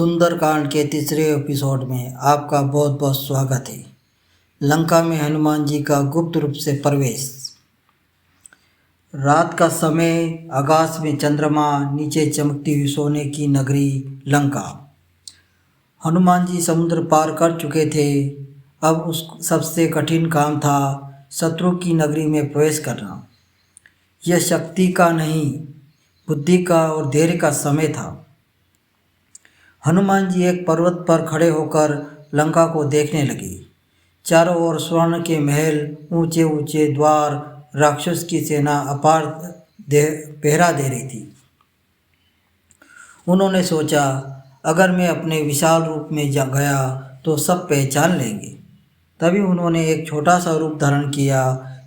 सुंदरकांड के तीसरे एपिसोड में आपका बहुत बहुत स्वागत है। लंका में हनुमान जी का गुप्त रूप से प्रवेश। रात का समय, आकाश में चंद्रमा, नीचे चमकती हुई सोने की नगरी लंका। हनुमान जी समुद्र पार कर चुके थे। अब उस सबसे कठिन काम था शत्रु की नगरी में प्रवेश करना। यह शक्ति का नहीं, बुद्धि का और धैर्य का समय था। हनुमान जी एक पर्वत पर खड़े होकर लंका को देखने लगे। चारों ओर स्वर्ण के महल, ऊंचे ऊंचे द्वार, राक्षस की सेना अपार पहरा दे रही थी। उन्होंने सोचा, अगर मैं अपने विशाल रूप में गया तो सब पहचान लेंगे। तभी उन्होंने एक छोटा सा रूप धारण किया,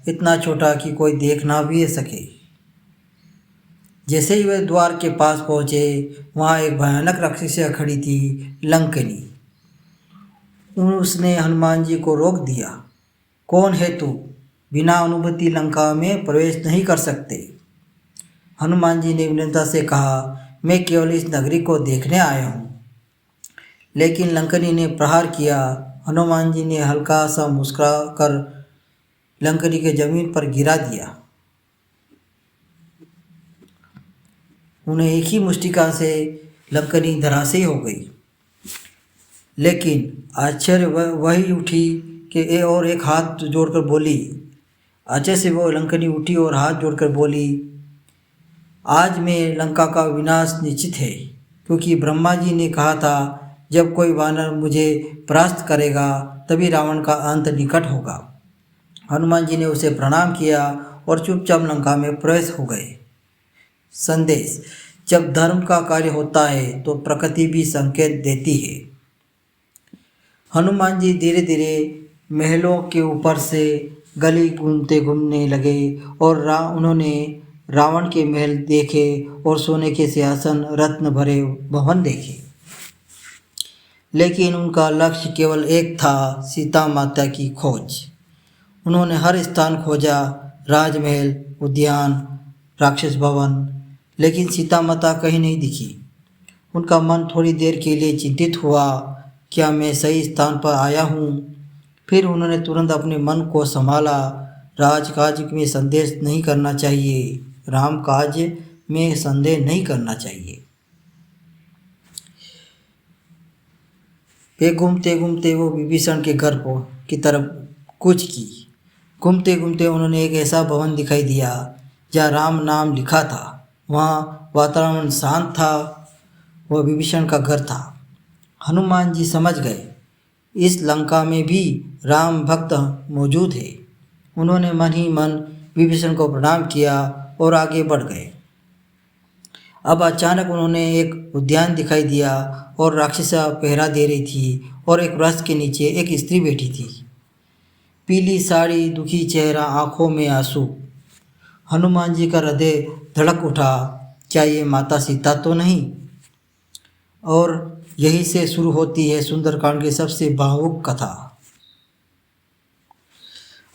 इतना छोटा कि कोई देख ना भी सके। जैसे ही वे द्वार के पास पहुँचे, वहाँ एक भयानक राक्षसी खड़ी थी, लंकनी। उसने हनुमान जी को रोक दिया। कौन है तू? बिना अनुमति लंका में प्रवेश नहीं कर सकते। हनुमान जी ने विनम्रता से कहा, मैं केवल इस नगरी को देखने आया हूँ। लेकिन लंकनी ने प्रहार किया। हनुमान जी ने हल्का सा मुस्कुरा कर लंकनी के जमीन पर गिरा दिया। उन्हें एक ही मुष्टिका से लंकनी धराशायी हो गई। लेकिन आश्चर्य वही उठी कि और एक हाथ जोड़कर बोली। आश्चर्य से वो लंकनी उठी और हाथ जोड़कर बोली, आज में लंका का विनाश निश्चित है, क्योंकि ब्रह्मा जी ने कहा था जब कोई वानर मुझे परास्त करेगा तभी रावण का अंत निकट होगा। हनुमान जी ने उसे प्रणाम किया और चुपचाप लंका में प्रवेश हो गए। संदेश: जब धर्म का कार्य होता है तो प्रकृति भी संकेत देती है। हनुमान जी धीरे धीरे महलों के ऊपर से गली घूमने लगे और उन्होंने रावण के महल देखे और सोने के सिंहासन, रत्न भरे भवन देखे। लेकिन उनका लक्ष्य केवल एक था, सीता माता की खोज। उन्होंने हर स्थान खोजा, राजमहल, उद्यान, राक्षस भवन, लेकिन सीता माता कहीं नहीं दिखी। उनका मन थोड़ी देर के लिए चिंतित हुआ, क्या मैं सही स्थान पर आया हूँ? फिर उन्होंने तुरंत अपने मन को संभाला। राजकाज में संदेह नहीं करना चाहिए, राम काज में संदेह नहीं करना चाहिए। वे घूमते घूमते वो विभीषण के घर की तरफ कूच की। घूमते घूमते उन्होंने एक ऐसा भवन दिखाई दिया जहाँ राम नाम लिखा था। वहाँ वातावरण शांत था। वह विभीषण का घर था। हनुमान जी समझ गए, इस लंका में भी राम भक्त मौजूद है। उन्होंने मन ही मन विभीषण को प्रणाम किया और आगे बढ़ गए। अब अचानक उन्होंने एक उद्यान दिखाई दिया और राक्षसा पहरा दे रही थी और एक वृक्ष के नीचे एक स्त्री बैठी थी। पीली साड़ी, दुखी चेहरा, आंखों में आंसू। हनुमान जी का हृदय धड़क उठा, क्या ये माता सीता तो नहीं? और यहीं से शुरू होती है सुंदरकांड की सबसे भावुक कथा।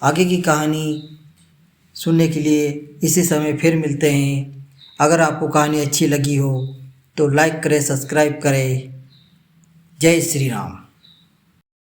आगे की कहानी सुनने के लिए इसी समय फिर मिलते हैं। अगर आपको कहानी अच्छी लगी हो तो लाइक करें, सब्सक्राइब करें। जय श्री राम।